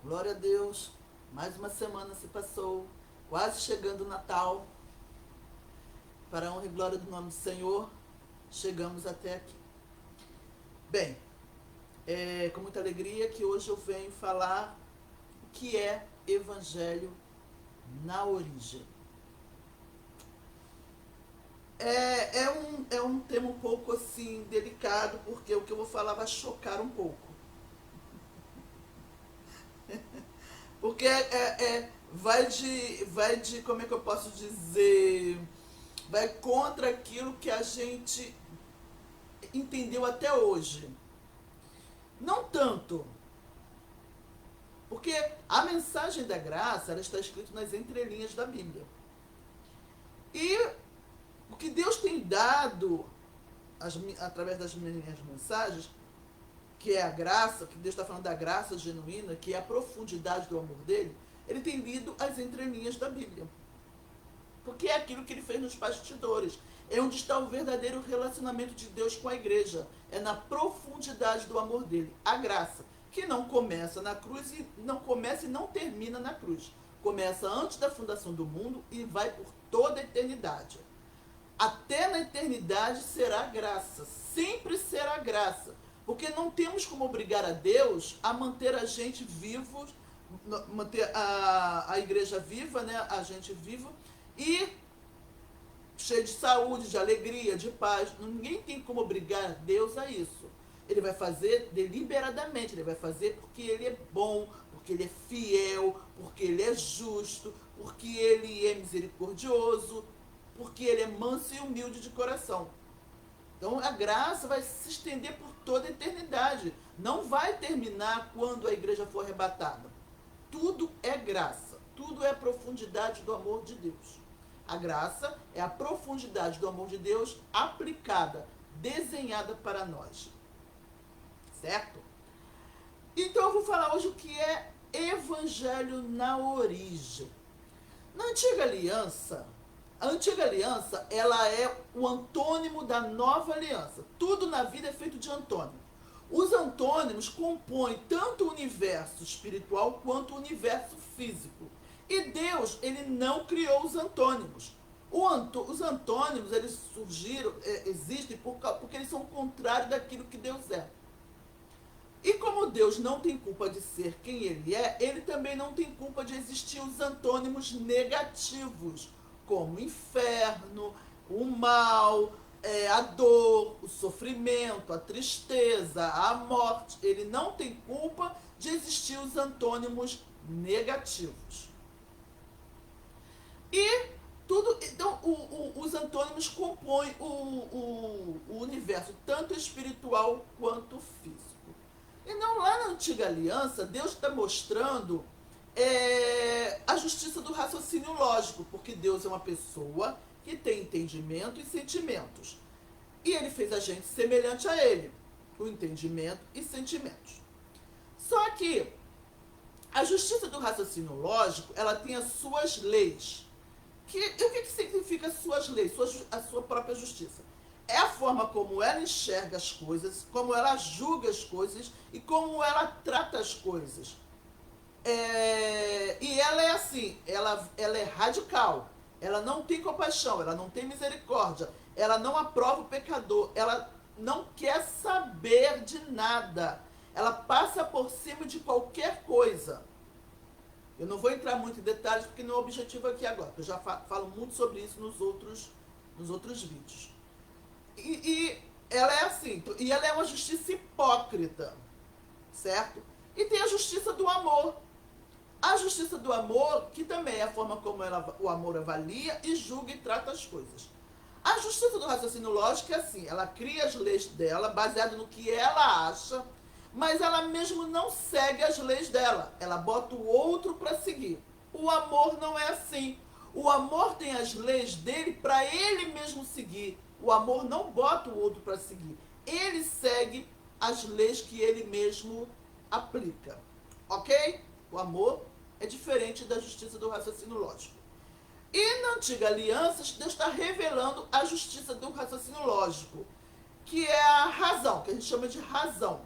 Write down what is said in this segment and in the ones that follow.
Glória a Deus. Mais uma semana se passou, quase chegando o Natal. Para a honra e glória do nome do Senhor, chegamos até aqui. Bem, é com muita alegria que hoje eu venho falar o que é Evangelho na origem. É um tema um pouco assim delicado, porque o que eu vou falar vai chocar um pouco. Porque vai de, como é que eu posso dizer, vai contra aquilo que a gente entendeu até hoje. Não tanto, porque a mensagem da graça, ela está escrita nas entrelinhas da Bíblia. E o que Deus tem dado através das minhas mensagens, que é a graça, que Deus está falando da graça genuína, que é a profundidade do amor dele, ele tem lido as entrelinhas da Bíblia. Porque é aquilo que ele fez nos bastidores. É onde está o verdadeiro relacionamento de Deus com a igreja. É na profundidade do amor dele. A graça, que não começa na cruz e não termina na cruz. Começa antes da fundação do mundo e vai por toda a eternidade. Até na eternidade será graça. Sempre será graça. Porque não temos como obrigar a Deus a manter a gente vivo, manter a igreja viva, né? A gente vivo e cheio de saúde, de alegria, de paz. Ninguém tem como obrigar Deus a isso. Ele vai fazer deliberadamente, ele vai fazer porque ele é bom, porque ele é fiel, porque ele é justo, porque ele é misericordioso, porque ele é manso e humilde de coração. Então a graça vai se estender por toda a eternidade. Não vai terminar quando a igreja for arrebatada. Tudo é graça. Tudo é a profundidade do amor de Deus. A graça é a profundidade do amor de Deus aplicada, desenhada para nós. Certo? Então eu vou falar hoje o que é Evangelho na origem. Na Antiga Aliança, a Antiga Aliança, ela é o antônimo da Nova Aliança. Tudo na vida é feito de antônimo. Os antônimos compõem tanto o universo espiritual quanto o universo físico. E Deus, ele não criou os antônimos. Os antônimos, eles surgiram, existem porque eles são o contrário daquilo que Deus é. E como Deus não tem culpa de ser quem ele é, ele também não tem culpa de existir os antônimos negativos, como o inferno, o mal, a dor, o sofrimento, a tristeza, a morte. Ele não tem culpa de existir os antônimos negativos. E tudo, então, os antônimos compõem o universo, tanto espiritual quanto físico. Então, lá na Antiga Aliança, Deus está mostrando a justiça do raciocínio lógico, porque Deus é uma pessoa que tem entendimento e sentimentos. E ele fez a gente semelhante a ele, com entendimento e sentimentos. Só que a justiça do raciocínio lógico, ela tem as suas leis. E o que significa as suas leis, a sua própria justiça? É a forma como ela enxerga as coisas, como ela julga as coisas e como ela trata as coisas. E ela é assim, ela é radical, ela não tem compaixão, ela não tem misericórdia, ela não aprova o pecador, ela não quer saber de nada, ela passa por cima de qualquer coisa. Eu não vou entrar muito em detalhes porque não é o objetivo aqui agora, eu já falo muito sobre isso nos outros vídeos. E ela é assim, e ela é uma justiça hipócrita, certo? E tem a justiça do amor. A justiça do amor, que também é a forma como o amor avalia e julga e trata as coisas. A justiça do raciocínio lógico é assim, ela cria as leis dela, baseado no que ela acha, mas ela mesmo não segue as leis dela. Ela bota o outro para seguir. O amor não é assim. O amor tem as leis dele para ele mesmo seguir. O amor não bota o outro para seguir. Ele segue as leis que ele mesmo aplica. Ok? O amor é diferente da justiça do raciocínio lógico. E na Antiga Aliança, Deus está revelando a justiça do raciocínio lógico, que é a razão, que a gente chama de razão.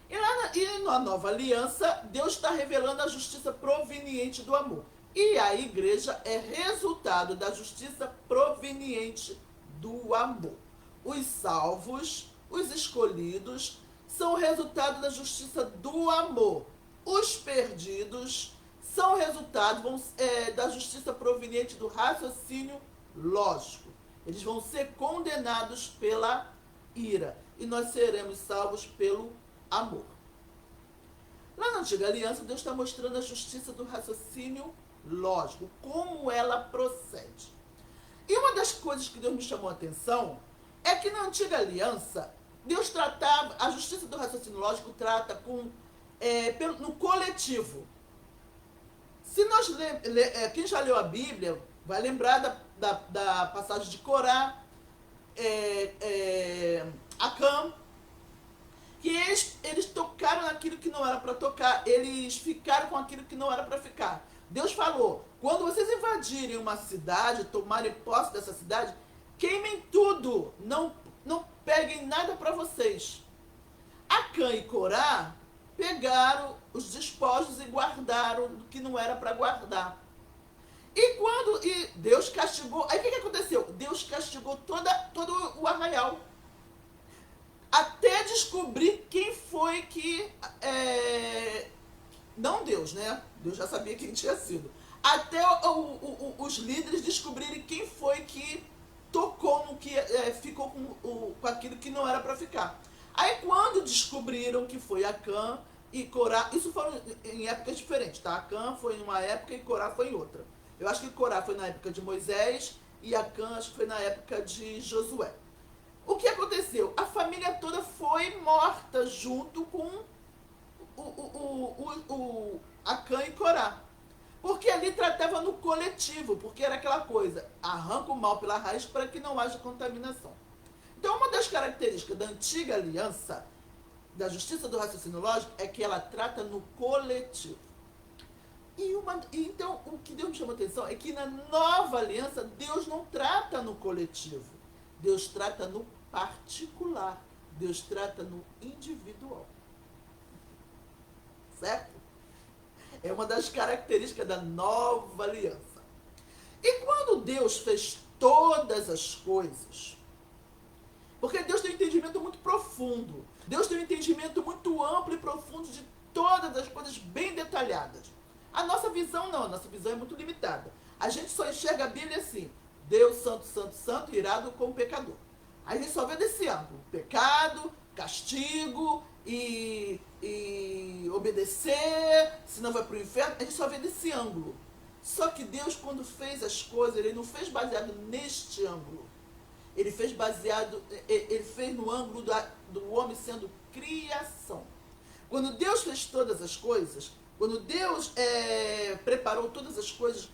E na nova aliança, Deus está revelando a justiça proveniente do amor. E a igreja é resultado da justiça proveniente do amor. Os salvos, os escolhidos, são resultado da justiça do amor. Os perdidos são resultado da justiça proveniente do raciocínio lógico. Eles vão ser condenados pela ira. E nós seremos salvos pelo amor. Lá na Antiga Aliança, Deus está mostrando a justiça do raciocínio lógico, como ela procede. E uma das coisas que Deus me chamou a atenção é que na Antiga Aliança, Deus tratava, a justiça do raciocínio lógico trata no coletivo. Se nós quem já leu a Bíblia vai lembrar da passagem de Corá, Acã, que eles tocaram naquilo que não era para tocar, eles ficaram com aquilo que não era para ficar. Deus falou, quando vocês invadirem uma cidade, tomarem posse dessa cidade, queimem tudo, não peguem nada para vocês. Acã e Corá pegaram os despojos e guardaram o que não era para guardar. E Deus castigou, aí o que aconteceu? Deus castigou todo o arraial. Até descobrir quem foi que... não Deus, né? Deus já sabia quem tinha sido. Até os líderes descobrirem quem foi que tocou no que ficou com aquilo que não era para ficar. Aí quando descobriram que foi Acã e Corá, isso foram em épocas diferentes, tá? Acã foi em uma época e Corá foi em outra. Eu acho que Corá foi na época de Moisés e Acã acho que foi na época de Josué. O que aconteceu? A família toda foi morta junto com Acã e Corá. Porque ali tratava no coletivo, porque era aquela coisa, arranca o mal pela raiz para que não haja contaminação. Então, uma das características da antiga aliança, da justiça do raciocínio lógico, é que ela trata no coletivo. Então, o que Deus me chama a atenção é que na nova aliança, Deus não trata no coletivo. Deus trata no particular. Deus trata no individual. Certo? É uma das características da nova aliança. E quando Deus fez todas as coisas, porque Deus tem um entendimento muito profundo, Deus tem um entendimento muito amplo e profundo de todas as coisas bem detalhadas. A nossa visão não, a nossa visão é muito limitada. A gente só enxerga a Bíblia assim, Deus santo, santo, santo, irado com o pecador. A gente só vê desse ângulo, pecado, castigo e obedecer, senão vai para o inferno, a gente só vê desse ângulo. Só que Deus, quando fez as coisas, Ele não fez baseado neste ângulo. Ele fez no ângulo do homem sendo criação. Quando Deus fez todas as coisas, quando Deus preparou todas as coisas,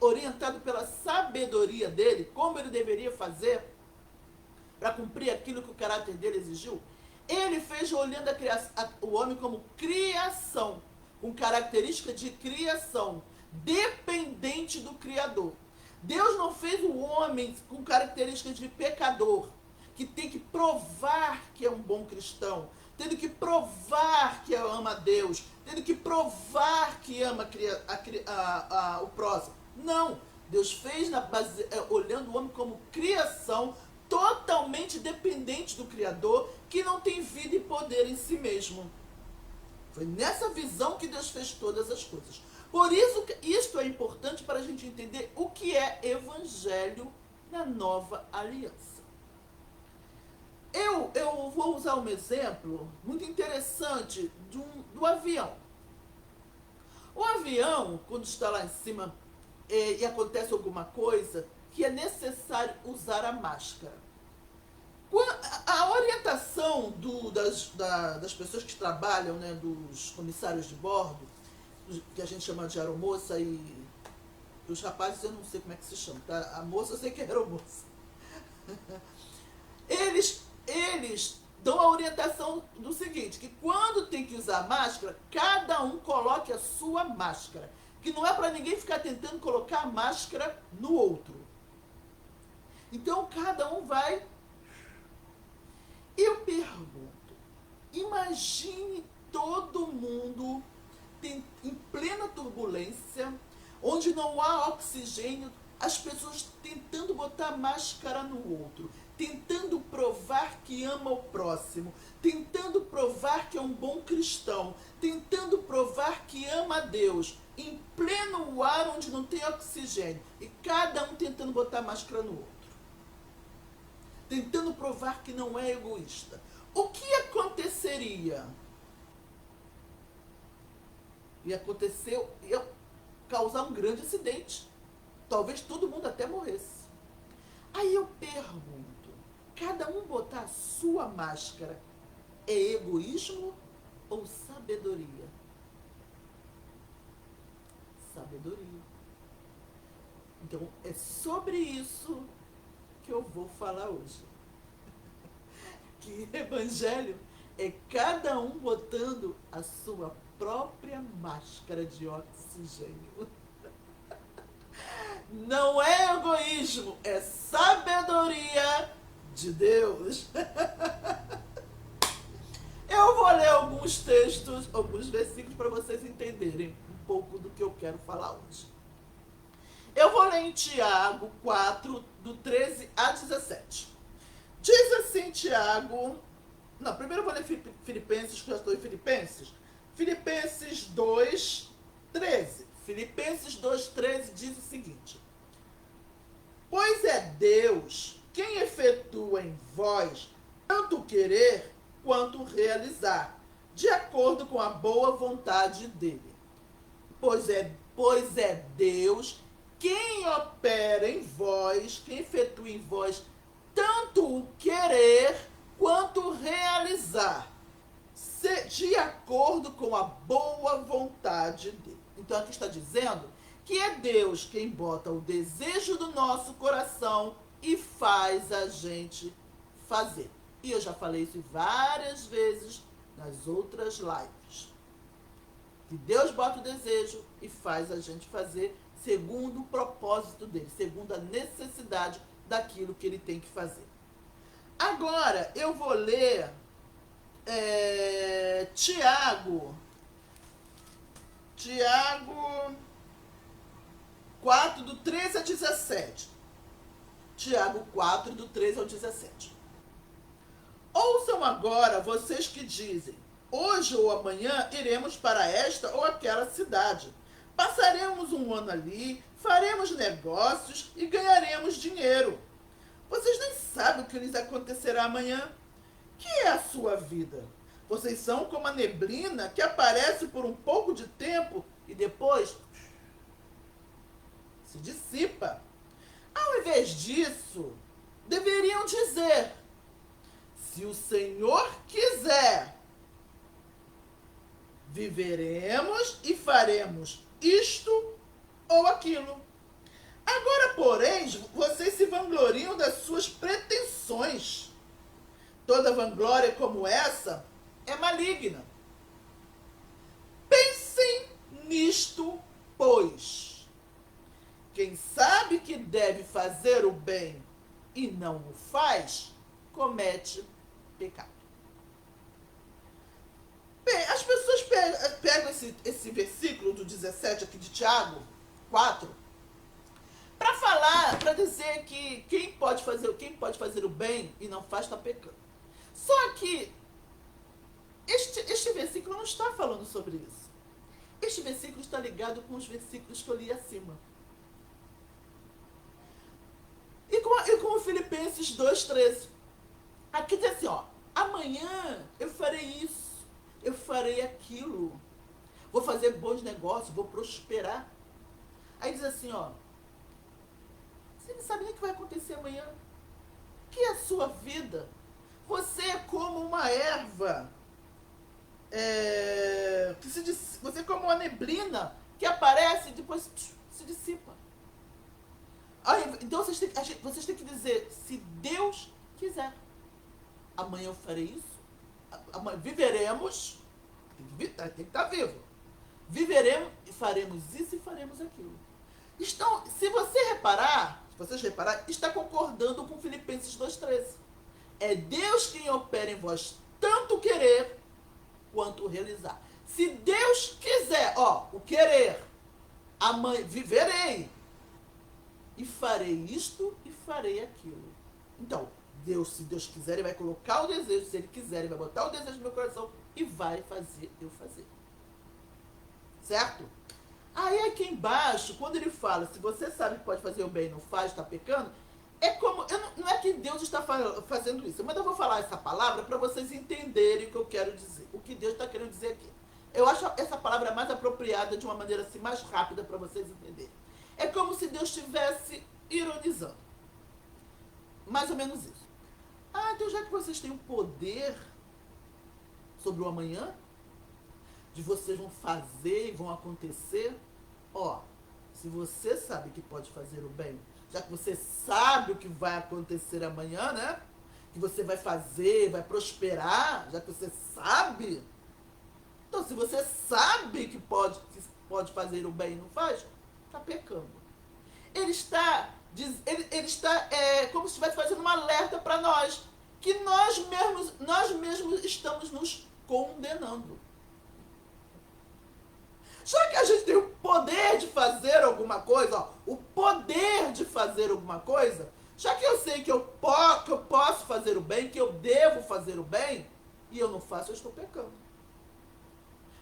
orientado pela sabedoria dele, como ele deveria fazer para cumprir aquilo que o caráter dele exigiu, ele fez olhando o homem como criação, com característica de criação, dependente do Criador. Deus não fez o homem com características de pecador, que tem que provar que é um bom cristão, tendo que provar que ama a Deus, tendo que provar que ama o próximo. Não, Deus fez olhando o homem como criação, totalmente dependente do Criador, que não tem vida e poder em si mesmo. Foi nessa visão que Deus fez todas as coisas. Por isso, isto é importante para a gente entender o que é evangelho na nova aliança. Eu vou usar um exemplo muito interessante do avião. O avião, quando está lá em cima e acontece alguma coisa, que é necessário usar a máscara. A orientação das pessoas que trabalham, né, dos comissários de bordo, que a gente chama de aeromoça, e os rapazes eu não sei como é que se chama, tá? A moça eu sei que é aeromoça. Eles dão a orientação do seguinte, que quando tem que usar máscara, cada um coloque a sua máscara, que não é para ninguém ficar tentando colocar a máscara no outro. Então cada um vai. Eu pergunto, Imagine todo mundo em plena turbulência, onde não há oxigênio, as pessoas tentando botar máscara no outro, tentando provar que ama o próximo, tentando provar que é um bom cristão, tentando provar que ama a Deus, em pleno ar onde não tem oxigênio, e cada um tentando botar máscara no outro, tentando provar que não é egoísta. O que aconteceria? Ia causar um grande acidente. Talvez todo mundo até morresse. Aí eu pergunto, cada um botar a sua máscara é egoísmo ou sabedoria? Sabedoria. Então, é sobre isso que eu vou falar hoje. Que evangelho é cada um botando a sua própria máscara de oxigênio. Não é egoísmo, é sabedoria de Deus. Eu vou ler alguns textos, alguns versículos para vocês entenderem um pouco do que eu quero falar hoje. Eu vou ler em Tiago 4, do 13 a 17. Diz assim Tiago... Não, primeiro eu vou ler Filipenses, que eu já estou em Filipenses. Filipenses 2, 13. Filipenses 2, 13 diz o seguinte: pois é Deus quem efetua em vós tanto querer quanto realizar, de acordo com a boa vontade dele. Pois é Deus quem opera em vós, quem efetua em vós tanto o querer quanto realizar, de acordo com a boa vontade dele. Então aqui está dizendo que é Deus quem bota o desejo do nosso coração e faz a gente fazer. E eu já falei isso várias vezes nas outras lives. Que Deus bota o desejo e faz a gente fazer segundo o propósito dele, segundo a necessidade daquilo que ele tem que fazer. Agora eu vou ler Tiago 4, do 13 a 17. Tiago 4, do 13 ao 17. Ouçam agora vocês que dizem: hoje ou amanhã iremos para esta ou aquela cidade. Passaremos um ano ali, faremos negócios e ganharemos dinheiro. Vocês nem sabem o que lhes acontecerá amanhã. Que é a sua vida? Vocês são como a neblina que aparece por um pouco de tempo e depois se dissipa. Ao invés disso, deveriam dizer: se o Senhor quiser, viveremos e faremos isto ou aquilo. Agora, porém, vocês se vangloriam das suas pretensões. Toda vanglória como essa é maligna. Pensem nisto, pois. Quem sabe que deve fazer o bem e não o faz, comete pecado. Bem, as pessoas pegam esse versículo do 17 aqui de Tiago 4 para falar, para dizer que quem pode fazer o bem e não faz está pecando. Só que este versículo não está falando sobre isso. Este versículo está ligado com os versículos que eu li acima. E com o Filipenses 2,13. Aqui diz assim, ó: amanhã eu farei isso, eu farei aquilo, vou fazer bons negócios, vou prosperar. Aí diz assim, ó: você não sabe nem o que vai acontecer amanhã. Que é a sua vida? Você é como uma erva, você é como uma neblina que aparece e depois se dissipa. Então vocês têm que dizer: se Deus quiser, amanhã eu farei isso, viveremos, tem que estar vivo, viveremos e faremos isso e faremos aquilo. Então, se vocês reparar, está concordando com Filipenses 2,13. É Deus quem opera em vós tanto querer quanto o realizar. Se Deus quiser, ó, o querer, amanhã viverei e farei isto e farei aquilo. Então, Deus, se Deus quiser, ele vai colocar o desejo, se ele quiser, ele vai botar o desejo no meu coração e vai fazer eu fazer. Certo? Aí aqui embaixo, quando ele fala, se você sabe que pode fazer o bem e não faz, está pecando, é como, não é que Deus está fazendo isso, mas eu vou falar essa palavra para vocês entenderem o que eu quero dizer, o que Deus está querendo dizer aqui. Eu acho essa palavra mais apropriada de uma maneira assim, mais rápida para vocês entenderem. É como se Deus estivesse ironizando. Mais ou menos isso. Ah, então já que vocês têm o poder sobre o amanhã, de vocês vão fazer e vão acontecer, ó, se você sabe que pode fazer o bem, já que você sabe o que vai acontecer amanhã, né? Que você vai fazer, vai prosperar, já que você sabe. Então, se você sabe que pode fazer o bem e não faz, está pecando. Ele está como se estivesse fazendo um alerta para nós, que nós mesmos estamos nos condenando. Já que a gente tem o poder de fazer alguma coisa, ó, o poder de fazer alguma coisa, já que eu sei que eu posso fazer o bem, que eu devo fazer o bem, e eu não faço, eu estou pecando.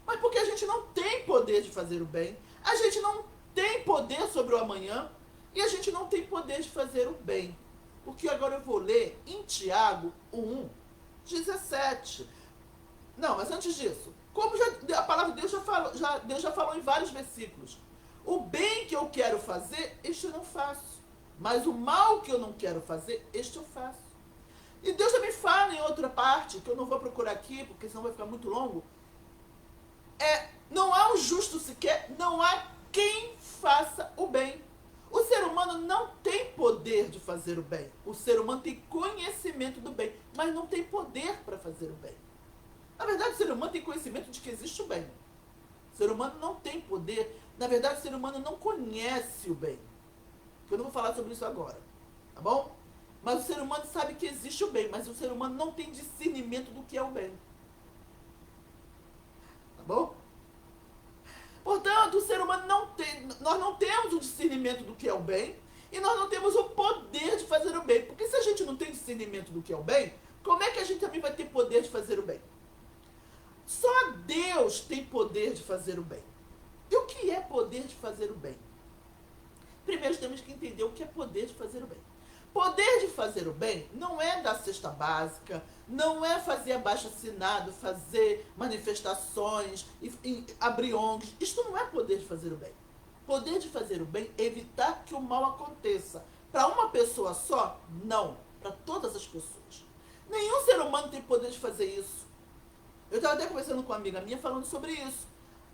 Mas porque a gente não tem poder de fazer o bem, a gente não tem poder sobre o amanhã, e a gente não tem poder de fazer o bem. Porque agora eu vou ler em Tiago 1:17. Não, mas antes disso, como a palavra de Deus Deus já falou em vários versículos. O bem que eu quero fazer, este eu não faço. Mas o mal que eu não quero fazer, este eu faço. E Deus também fala em outra parte, que eu não vou procurar aqui, porque senão vai ficar muito longo. Não há um justo sequer, não há quem faça o bem. O ser humano não tem poder de fazer o bem. O ser humano tem conhecimento do bem, mas não tem poder para fazer o bem. Na verdade, o ser humano tem conhecimento de que existe o bem. O ser humano não tem poder. Na verdade, o ser humano não conhece o bem. Eu não vou falar sobre isso agora, tá bom? Mas o ser humano sabe que existe o bem, mas o ser humano não tem discernimento do que é o bem. Tá bom? Portanto, o ser humano nós não temos o discernimento do que é o bem e nós não temos o poder de fazer o bem. Porque se a gente não tem discernimento do que é o bem, como é que a gente também vai ter poder de fazer o bem? Só Deus tem poder de fazer o bem. E o que é poder de fazer o bem? Primeiro temos que entender o que é poder de fazer o bem. Poder de fazer o bem não é dar cesta básica, não é fazer abaixo-assinado, fazer manifestações, e abrir ONGs. Isto não é poder de fazer o bem. Poder de fazer o bem é evitar que o mal aconteça. Para uma pessoa só? Não. Para todas as pessoas. Nenhum ser humano tem poder de fazer isso. Eu estava até conversando com uma amiga minha falando sobre isso.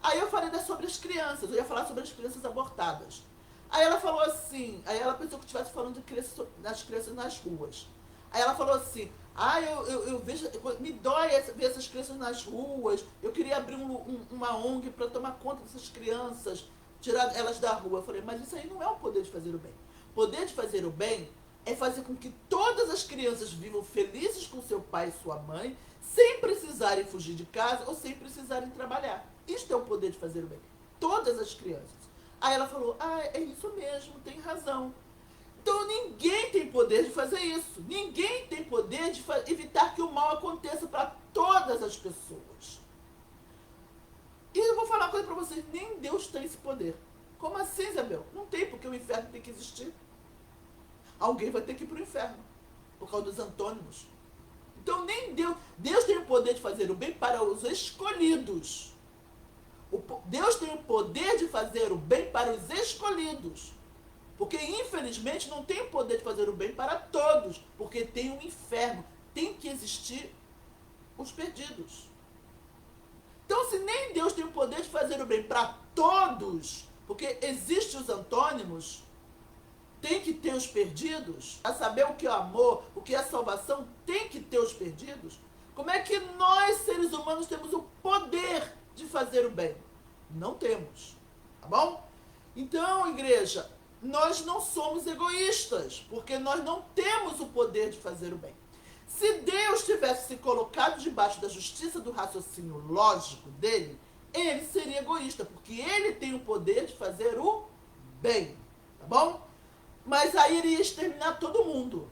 Aí eu falei sobre as crianças, eu ia falar sobre as crianças abortadas. Aí ela falou assim, aí ela pensou que eu estivesse falando das crianças nas ruas. Aí ela falou assim, eu vejo, me dói ver essas crianças nas ruas, eu queria abrir uma ONG para tomar conta dessas crianças, tirar elas da rua. Eu falei, mas isso aí não é o poder de fazer o bem. Poder de fazer o bem é fazer com que todas as crianças vivam felizes com seu pai e sua mãe, sem precisarem fugir de casa ou sem precisarem trabalhar. Isto é o poder de fazer o bem. Todas as crianças. Aí ela falou, é isso mesmo, tem razão. Então ninguém tem poder de fazer isso. Ninguém tem poder de evitar que o mal aconteça para todas as pessoas. E eu vou falar uma coisa para vocês, nem Deus tem esse poder. Como assim, Isabel? Não tem, porque o inferno tem que existir. Alguém vai ter que ir para o inferno, por causa dos antônimos. Então nem Deus tem o poder de fazer o bem para os escolhidos. Deus tem o poder de fazer o bem para os escolhidos. Porque, infelizmente, não tem o poder de fazer o bem para todos. Porque tem um inferno. Tem que existir os perdidos. Então, se nem Deus tem o poder de fazer o bem para todos, porque existem os antônimos, tem que ter os perdidos, a saber o que é o amor, o que é a salvação, tem que ter os perdidos. Como é que nós, seres humanos, temos o poder de fazer o bem? Não temos, tá bom? Então, igreja, nós não somos egoístas, porque nós não temos o poder de fazer o bem. Se Deus tivesse se colocado debaixo da justiça do raciocínio lógico dele, ele seria egoísta, porque ele tem o poder de fazer o bem, tá bom? Mas aí ele ia exterminar todo mundo.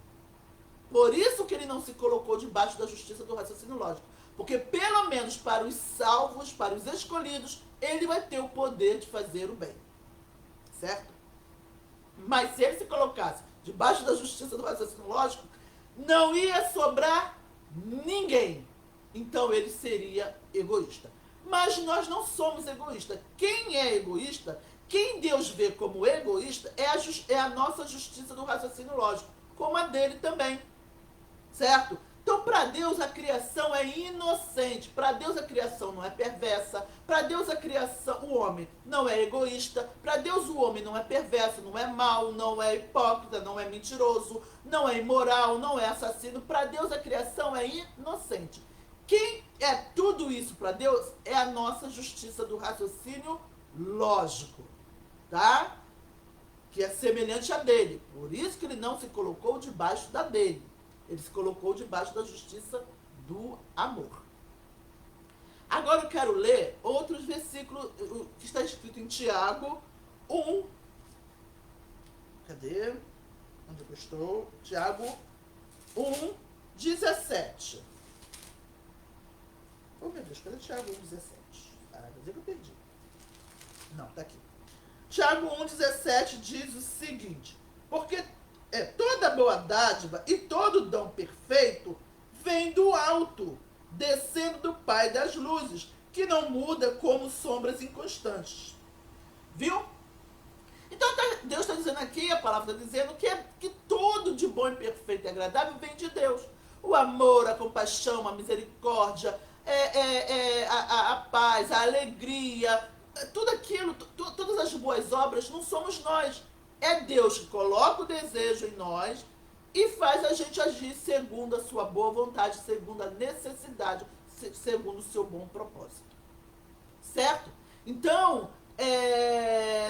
Por isso que ele não se colocou debaixo da justiça do raciocínio lógico. Porque pelo menos para os salvos, para os escolhidos, ele vai ter o poder de fazer o bem. Certo? Mas se ele se colocasse debaixo da justiça do raciocínio lógico, não ia sobrar ninguém. Então ele seria egoísta. Mas nós não somos egoístas. Quem é egoísta, quem Deus vê como egoísta, é a nossa justiça do raciocínio lógico, como a dele também. Certo? Então, para Deus, a criação é inocente. Para Deus, a criação não é perversa. Para Deus, a criação, o homem não é egoísta. Para Deus, o homem não é perverso, não é mau, não é hipócrita, não é mentiroso, não é imoral, não é assassino. Para Deus, a criação é inocente. Quem é tudo isso para Deus é a nossa justiça do raciocínio lógico, tá? Que é semelhante a dele. Por isso que ele não se colocou debaixo da dele. Ele se colocou debaixo da justiça do amor. Agora eu quero ler outros versículos que está escrito em Tiago 1. Cadê? Onde eu estou? Tiago 1, 17. Oh, meu Deus, cadê Tiago 1, 17? Ah, quer dizer que eu perdi. Não, tá aqui. Tiago 1, 17 diz o seguinte: porque toda boa dádiva e todo dom perfeito vem do alto, descendo do Pai das luzes, que não muda como sombras inconstantes. Viu? Então Deus está dizendo aqui, a palavra está dizendo que tudo de bom e perfeito e agradável vem de Deus. O amor, a compaixão, a misericórdia, a paz, a alegria, tudo aquilo, todas as boas obras não somos nós. É Deus que coloca o desejo em nós e faz a gente agir segundo a sua boa vontade, segundo a necessidade, segundo o seu bom propósito. Certo? Então,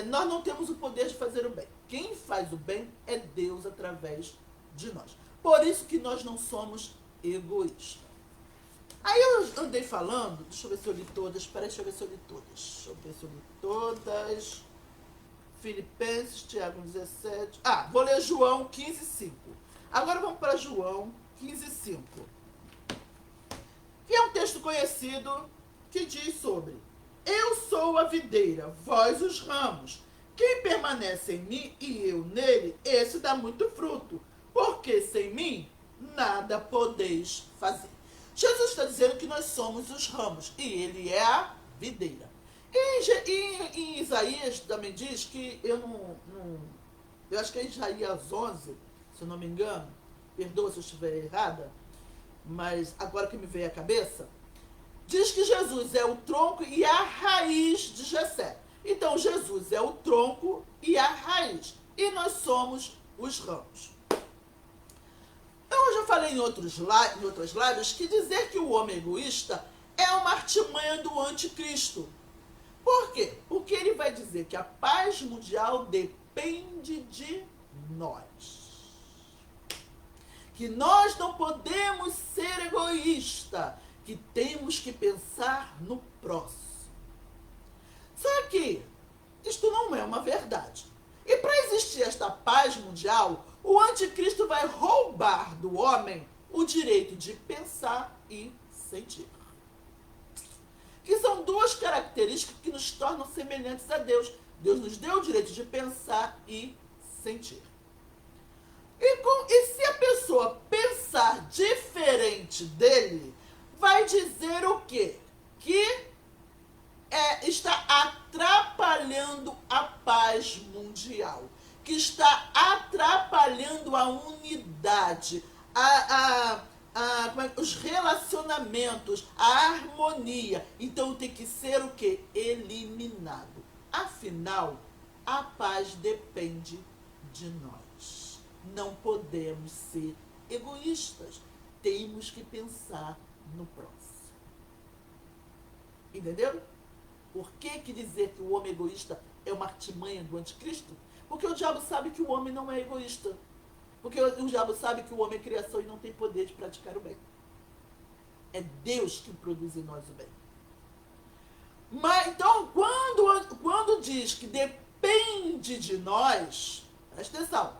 nós não temos o poder de fazer o bem. Quem faz o bem é Deus através de nós. Por isso que nós não somos egoístas. Aí eu andei falando, deixa eu ver se eu li todas, deixa eu ver se eu li todas. Filipenses, Tiago 17. Vou ler João 15, 5. Agora vamos para João 15, 5. Que é um texto conhecido que diz sobre: eu sou a videira, vós os ramos. Quem permanece em mim e eu nele, esse dá muito fruto, porque sem mim nada podeis fazer. Jesus está dizendo que nós somos os ramos e ele é a videira. E em Isaías também diz que eu acho que é Isaías 11, se eu não me engano, perdoa se eu estiver errada, mas agora que me veio à cabeça, diz que Jesus é o tronco e a raiz de Jessé. Então Jesus é o tronco e a raiz, e nós somos os ramos. Eu já falei em outras lives que dizer que o homem egoísta é uma artimanha do anticristo. Por quê? Porque ele vai dizer que a paz mundial depende de nós. Que nós não podemos ser egoístas, que temos que pensar no próximo. Só que isto não é uma verdade. E para existir esta paz mundial, o anticristo vai roubar do homem o direito de pensar e sentir. Que são duas características que nos tornam semelhantes a Deus. Deus nos deu o direito de pensar e sentir. E se a pessoa pensar diferente dele, vai dizer o quê? Que está atrapalhando a paz mundial, que está atrapalhando a unidade, os relacionamentos, a harmonia. Então tem que ser o quê? Eliminado. Afinal, a paz depende de nós. Não podemos ser egoístas. Temos que pensar no próximo. Entenderam? Por que dizer que o homem egoísta é uma artimanha do anticristo? Porque o diabo sabe que o homem não é egoísta. Porque o diabo sabe que o homem é criação e não tem poder de praticar o bem. É Deus que produz em nós o bem. Mas, então, quando diz que depende de nós, presta atenção,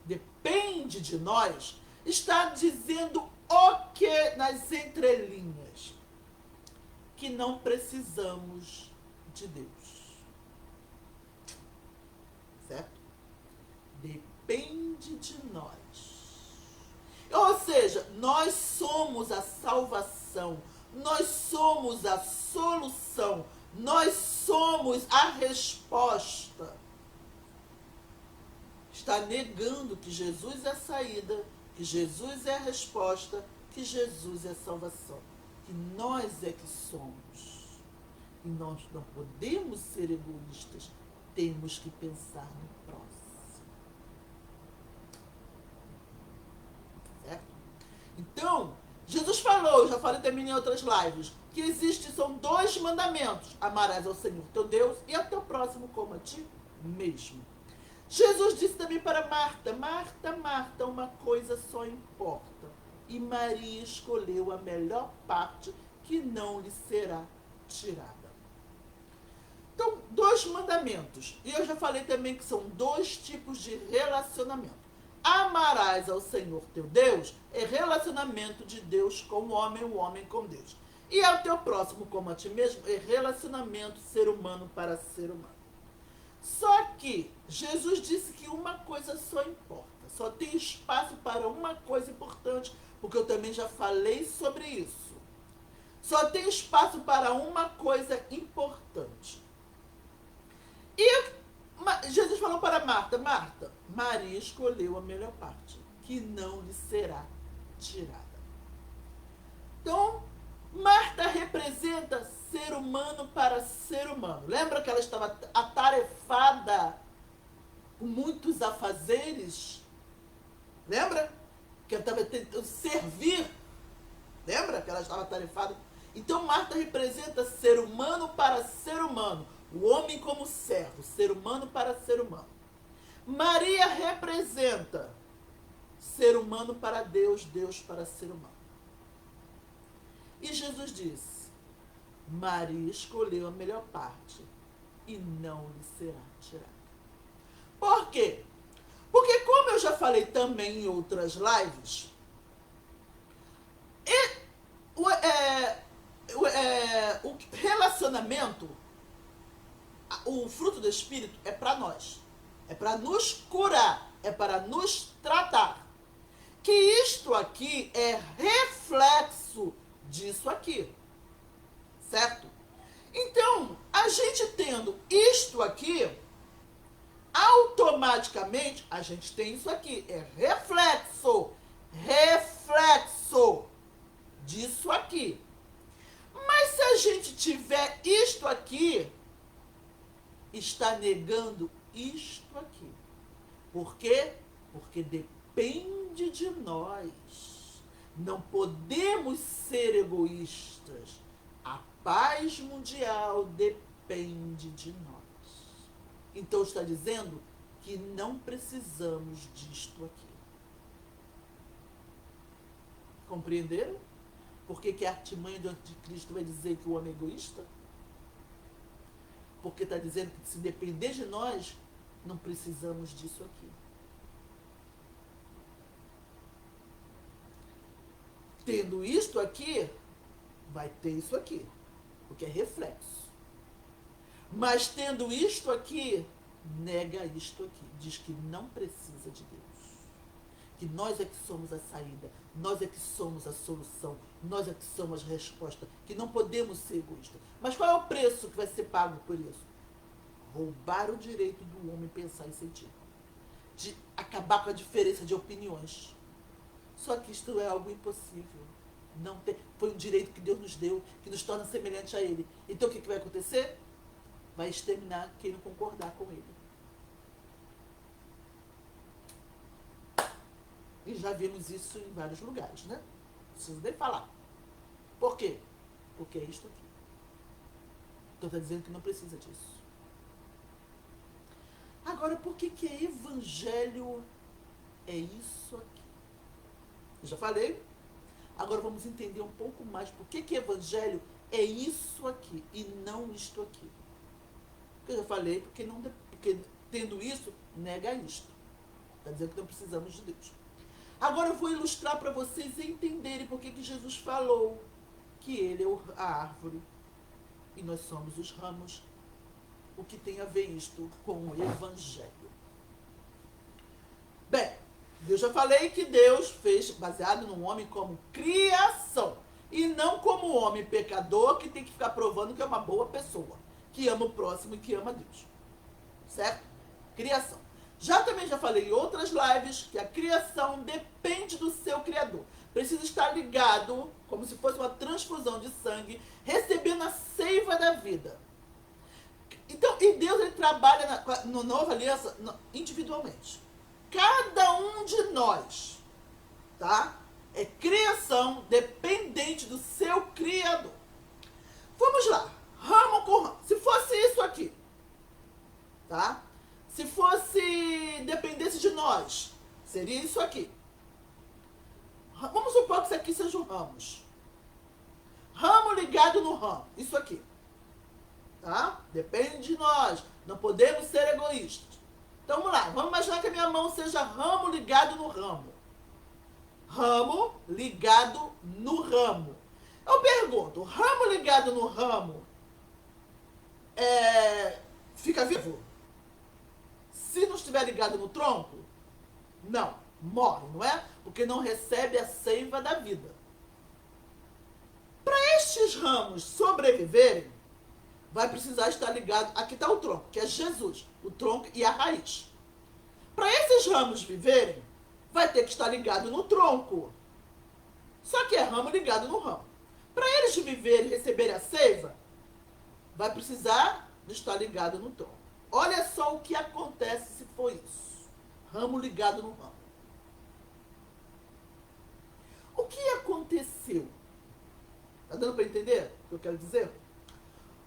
depende de nós, está dizendo o que nas entrelinhas? Que não precisamos de Deus. Certo? Depende de nós. Ou seja, nós somos a salvação, nós somos a solução, nós somos a resposta. Está negando que Jesus é a saída, que Jesus é a resposta, que Jesus é a salvação. Que nós é que somos. E nós não podemos ser egoístas, temos que pensar no próximo. Certo? Então, Jesus falou, já falei também em outras lives, que são 2 mandamentos. Amarás ao Senhor teu Deus e ao teu próximo como a ti mesmo. Jesus disse também para Marta, Marta, Marta, uma coisa só importa. E Maria escolheu a melhor parte que não lhe será tirada. Então, 2 mandamentos. E eu já falei também que são 2 tipos de relacionamento. Amarás ao Senhor teu Deus é relacionamento de Deus com o homem com Deus. E ao teu próximo como a ti mesmo é relacionamento ser humano para ser humano. Só que Jesus disse que uma coisa só importa. Só tem espaço para uma coisa importante, porque eu também já falei sobre isso. Só tem espaço para uma coisa importante. E Jesus falou para Marta, Marta, Maria escolheu a melhor parte, que não lhe será tirada. Então, Marta representa ser humano para ser humano. Lembra que ela estava atarefada com muitos afazeres? Lembra? Que ela estava tentando servir. Lembra que ela estava atarefada? Então, Marta representa ser humano para ser humano. O homem como servo, ser humano para ser humano. Maria representa ser humano para Deus, Deus para ser humano. E Jesus disse, Maria escolheu a melhor parte e não lhe será tirada. Por quê? Porque como eu já falei também em outras lives, o relacionamento, o fruto do Espírito é para nós. É para nos curar, é para nos tratar. Que isto aqui é reflexo disso aqui. Certo? Então, a gente tendo isto aqui, automaticamente a gente tem isso aqui. É reflexo disso aqui. Mas se a gente tiver isto aqui, está negando isto aqui. Por quê? Porque depende de nós. Não podemos ser egoístas. A paz mundial depende de nós. Então está dizendo que não precisamos disto aqui. Compreenderam? Por que a artimanha do anticristo vai dizer que o homem é egoísta? Porque está dizendo que se depender de nós, não precisamos disso aqui. Tendo isto aqui, vai ter isso aqui, porque é reflexo. Mas tendo isto aqui, nega isto aqui. Diz que não precisa de Deus. Que nós é que somos a saída, nós é que somos a solução, nós é que somos a resposta, que não podemos ser egoístas. Mas qual é o preço que vai ser pago por isso? Roubar o direito do homem pensar e sentir. De acabar com a diferença de opiniões. Só que isto é algo impossível. Não tem, foi um direito que Deus nos deu, que nos torna semelhante a Ele. Então o que vai acontecer? Vai exterminar quem não concordar com Ele. E já vimos isso em vários lugares, né? Não preciso nem falar. Por quê? Porque é isto aqui. Então está dizendo que não precisa disso. Agora, por que é evangelho é isso aqui. Eu já falei. Agora vamos entender um pouco mais por que evangelho é isso aqui e não isto aqui. Eu já falei, porque tendo isso, nega isto. Está dizendo que não precisamos de Deus. Agora eu vou ilustrar para vocês entenderem por que Jesus falou que ele é a árvore e nós somos os ramos. O que tem a ver isto com o evangelho? Bem, eu já falei que Deus fez baseado no homem como criação e não como homem pecador que tem que ficar provando que é uma boa pessoa, que ama o próximo e que ama Deus. Certo? Criação. Também já falei em outras lives que a criação depende do seu Criador. Precisa estar ligado, como se fosse uma transfusão de sangue, recebendo a seiva da vida. Então, e Deus ele trabalha na Nova Aliança individualmente. Cada um de nós, tá? É criação dependente do seu Criador. Vamos lá. Ramo com ramo. Se fosse isso aqui, tá? Se fosse dependesse de nós, seria isso aqui. Vamos supor que isso aqui sejam ramos. Ramo ligado no ramo. Isso aqui. Tá? Depende de nós. Não podemos ser egoístas. Então vamos lá. Vamos imaginar que a minha mão seja ramo ligado no ramo. Ramo ligado no ramo. Eu pergunto, ramo ligado no ramo fica vivo? Se não estiver ligado no tronco, não, morre, não é? Porque não recebe a seiva da vida. Para estes ramos sobreviverem, vai precisar estar ligado, aqui está o tronco, que é Jesus, o tronco e a raiz. Para esses ramos viverem, vai ter que estar ligado no tronco. Só que é ramo ligado no ramo. Para eles viverem e receberem a seiva, vai precisar estar ligado no tronco. Olha só o que acontece se for isso. Ramo ligado no ramo. O que aconteceu? Está dando para entender o que eu quero dizer?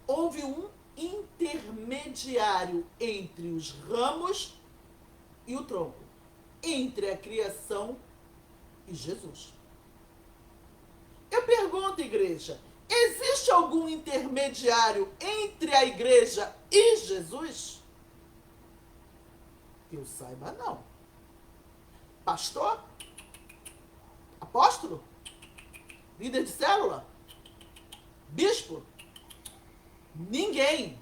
Houve um intermediário entre os ramos e o tronco. Entre a criação e Jesus. Eu pergunto, igreja, existe algum intermediário entre a igreja e Jesus? Que eu saiba, não. Pastor? Apóstolo? Líder de célula? Bispo? Ninguém.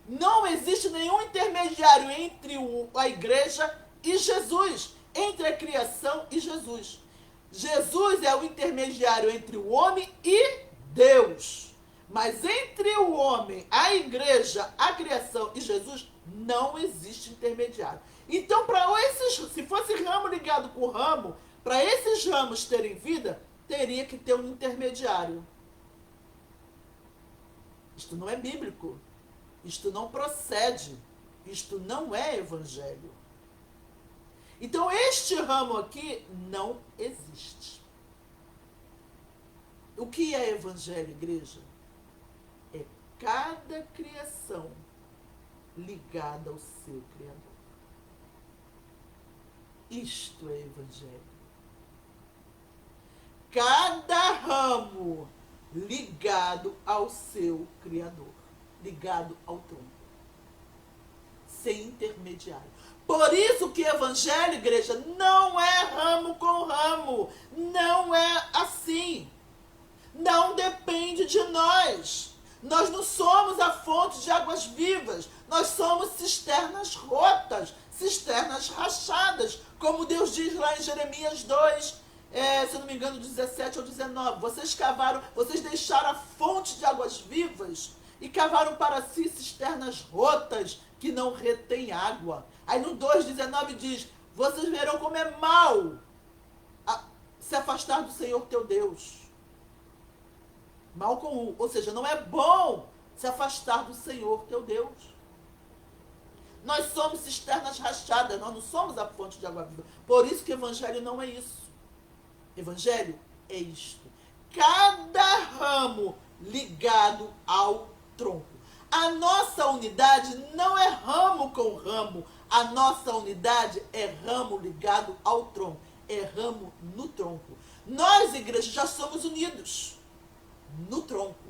Não existe nenhum intermediário entre a igreja e Jesus, entre a criação e Jesus. Jesus é o intermediário entre o homem e Deus. Mas entre o homem, a igreja, a criação e Jesus, não existe intermediário. Então, se fosse ramo ligado com ramo, para esses ramos terem vida, teria que ter um intermediário. Isto não é bíblico. Isto não procede. Isto não é evangelho. Então, este ramo aqui não existe. O que é evangelho, igreja? É cada criação ligada ao seu Criador. Isto é evangelho. Cada ramo ligado ao seu Criador. Ligado ao tronco. Sem intermediário. Por isso que evangelho, igreja, não é ramo com ramo. Não é assim. Não depende de nós. Nós não somos a fonte de águas vivas. Nós somos cisternas rotas, cisternas rachadas. Como Deus diz lá em Jeremias 2, se eu não me engano, 17 ou 19. Vocês deixaram a fonte de águas vivas e cavaram para si cisternas rotas que não retêm água. Aí no 2,19 diz, vocês verão como é mal se afastar do Senhor teu Deus. Mal com U, ou seja, não é bom se afastar do Senhor teu Deus. Nós somos cisternas rachadas, nós não somos a fonte de água viva. Por isso que evangelho não é isso. Evangelho é isto. Cada ramo ligado ao tronco. A nossa unidade não é ramo com ramo. A nossa unidade é ramo ligado ao tronco. É ramo no tronco. Nós, igreja, já somos unidos no tronco.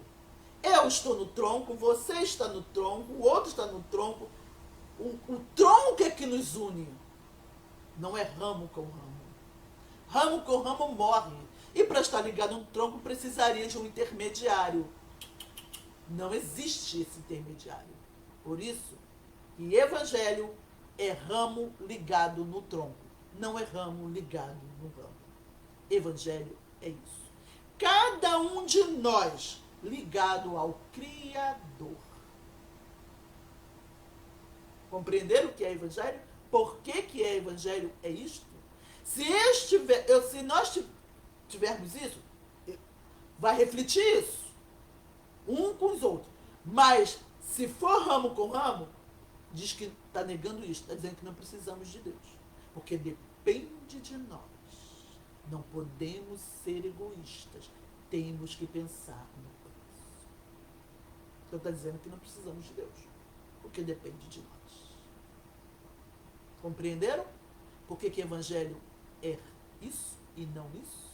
Eu estou no tronco, você está no tronco, o outro está no tronco. O tronco é que nos une. Não é ramo com ramo. Ramo com ramo morre. E para estar ligado a um tronco precisaria de um intermediário. Não existe esse intermediário. Por isso, que evangelho é ramo ligado no tronco. Não é ramo ligado no ramo. Evangelho é isso. Cada um de nós ligado ao Criador. Compreenderam o que é evangelho? Por que é evangelho? É isto? Se nós tivermos isso, vai refletir isso. Um com os outros. Mas, se for ramo com ramo, diz que está negando isso. Está dizendo que não precisamos de Deus. Porque depende de nós. Não podemos ser egoístas. Temos que pensar no próximo. Então está dizendo que não precisamos de Deus. Porque depende de nós. Compreenderam? Por que evangelho é isso e não isso?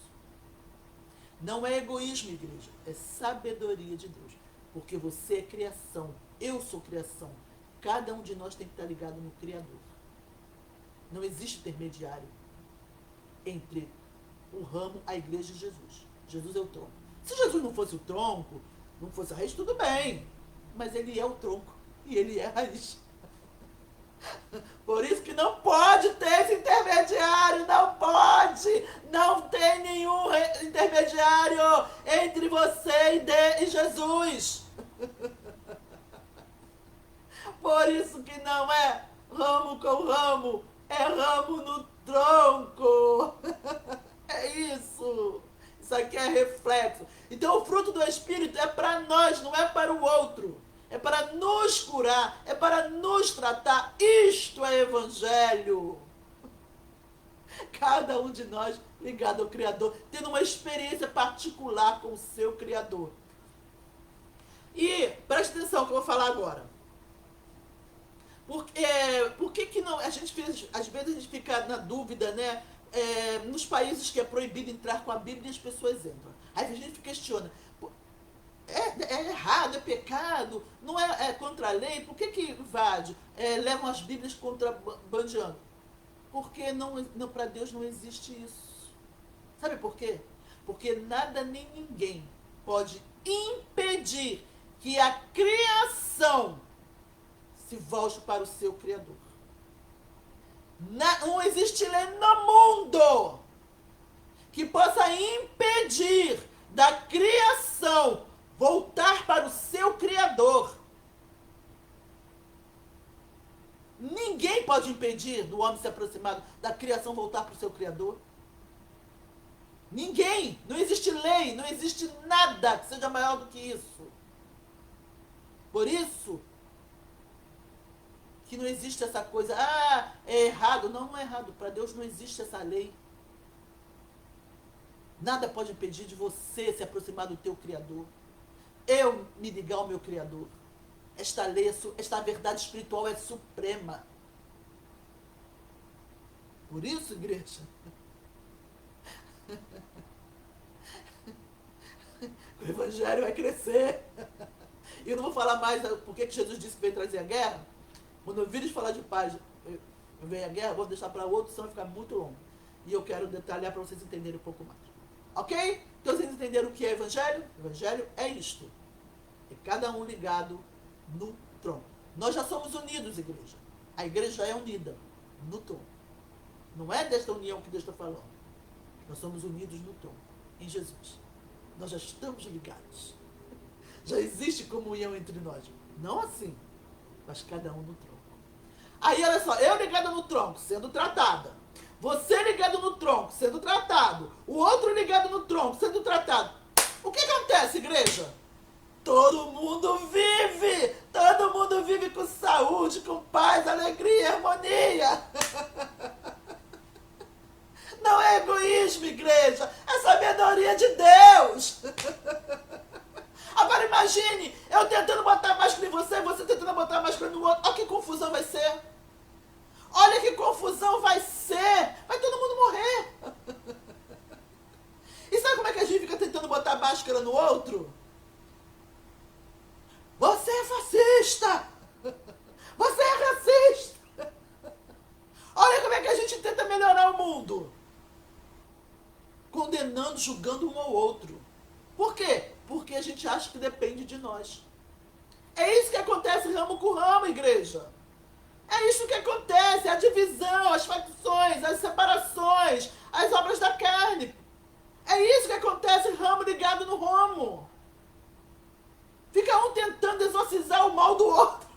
Não é egoísmo, igreja. É sabedoria de Deus. Porque você é criação. Eu sou criação. Cada um de nós tem que estar ligado no Criador. Não existe intermediário entre o ramo, a igreja e Jesus. Jesus é o tronco. Se Jesus não fosse o tronco, não fosse a raiz, tudo bem. Mas ele é o tronco e ele é a raiz. Por isso que não pode ter esse intermediário, não pode. Não tem nenhum intermediário entre você e Jesus. Por isso que não é ramo com ramo, é ramo no tronco. É isso. Isso aqui é reflexo. Então o fruto do Espírito é para nós, não é para o outro. É para nos curar, é para nos tratar. Isto é evangelho. Cada um de nós ligado ao Criador, tendo uma experiência particular com o seu Criador. E preste atenção no que eu vou falar agora. Por que não, às vezes a gente fica na dúvida, né? Nos países que é proibido entrar com a Bíblia, as pessoas entram. Aí a gente questiona, é errado, é pecado, não é contra a lei, por que invade? Levam as Bíblias contrabandeando? Porque não, para Deus não existe isso. Sabe por quê? Porque nada nem ninguém pode impedir que a criação se volte para o seu Criador. Não existe lei no mundo que possa impedir da criação voltar para o seu Criador. Ninguém pode impedir do homem se aproximar da criação voltar para o seu Criador. Ninguém. Não existe lei, não existe nada que seja maior do que isso. Por isso que não existe essa coisa, é errado. Não, não é errado. Para Deus não existe essa lei. Nada pode impedir de você se aproximar do teu Criador. Eu me ligar ao meu Criador. Esta lei, esta verdade espiritual é suprema. Por isso, igreja, o evangelho vai crescer. E eu não vou falar mais porque que Jesus disse que veio trazer a guerra. Quando eu vires falar de paz, vem a guerra, vou deixar para outro, senão vai ficar muito longo. E eu quero detalhar para vocês entenderem um pouco mais. Ok? Então vocês entenderam o que é evangelho? Evangelho é isto. É cada um ligado no tronco. Nós já somos unidos, igreja. A igreja já é unida no tronco. Não é desta união que Deus está falando. Nós somos unidos no tronco, em Jesus. Nós já estamos ligados. Já existe comunhão entre nós. Não assim, mas cada um no tronco. Aí, olha só, eu ligada no tronco, sendo tratada. Você ligado no tronco, sendo tratado. O outro ligado no tronco, sendo tratado. O que acontece, igreja? Todo mundo vive com saúde, com paz, alegria, harmonia. Não é egoísmo, igreja, é sabedoria de Deus. Agora imagine, eu tentando botar máscara em você, você tentando botar máscara no outro. Olha que confusão vai ser. condenando, julgando um ao outro. Por quê? Porque a gente acha que depende de nós. É isso que acontece ramo com ramo, igreja. É isso que acontece, a divisão, as facções, as separações, as obras da carne. É isso que acontece, ramo ligado no ramo. Fica um tentando exorcizar o mal do outro,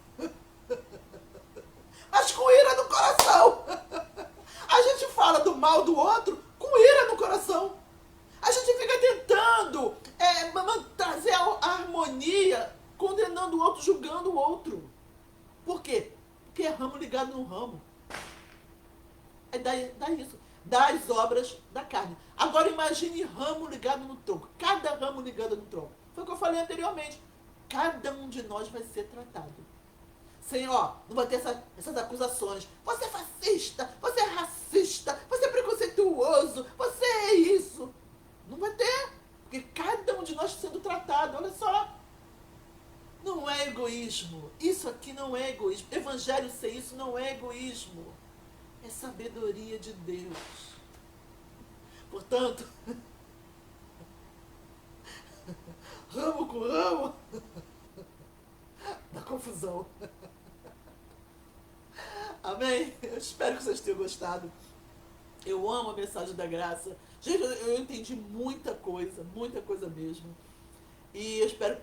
mas com ira no coração. A gente fala do mal do outro com ira no coração. A gente fica tentando trazer a harmonia, condenando o outro, julgando o outro. Por quê? Porque é ramo ligado no ramo. É dá isso. Das obras da carne. Agora imagine ramo ligado no tronco. Cada ramo ligado no tronco. Foi o que eu falei anteriormente. Cada um de nós vai ser tratado. Sem, não vai ter essas acusações. Você é fascista, você é racista, você é preconceituoso, você é isso. Não vai ter. Porque cada um de nós sendo tratado. Olha só. Não é egoísmo. Isso aqui não é egoísmo. Evangelho ser isso não é egoísmo. É sabedoria de Deus. Portanto, ramo com ramo, dá confusão. Amém? Eu espero que vocês tenham gostado. Eu amo a mensagem da graça. Gente, eu entendi muita coisa mesmo. E eu espero que